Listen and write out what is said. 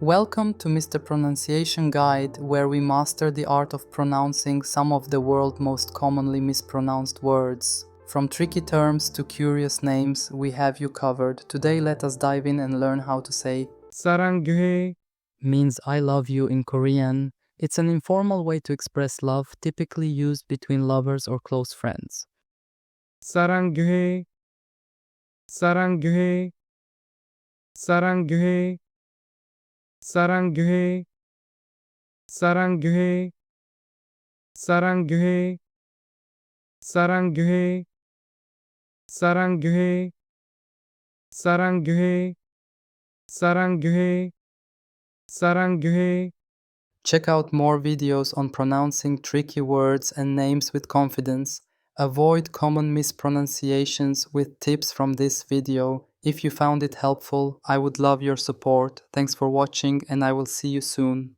Welcome to Mr. Pronunciation Guide, where we master the art of pronouncing some of the world's most commonly mispronounced words. From tricky terms to curious names, we have you covered. Today let us dive in and learn how to say Saranghae, means I love you in Korean. It's an informal way to express love, typically used between lovers or close friends. Saranghae, Saranghae, Saranghae, Saranghae, Saranghae, Saranghae, Saranghae, Saranghae, Saranghae, Saranghae, Saranghae. Check out more videos on pronouncing tricky words and names with confidence. Avoid common mispronunciations with tips from this video. If you found it helpful, I would love your support. Thanks for watching and I will see you soon.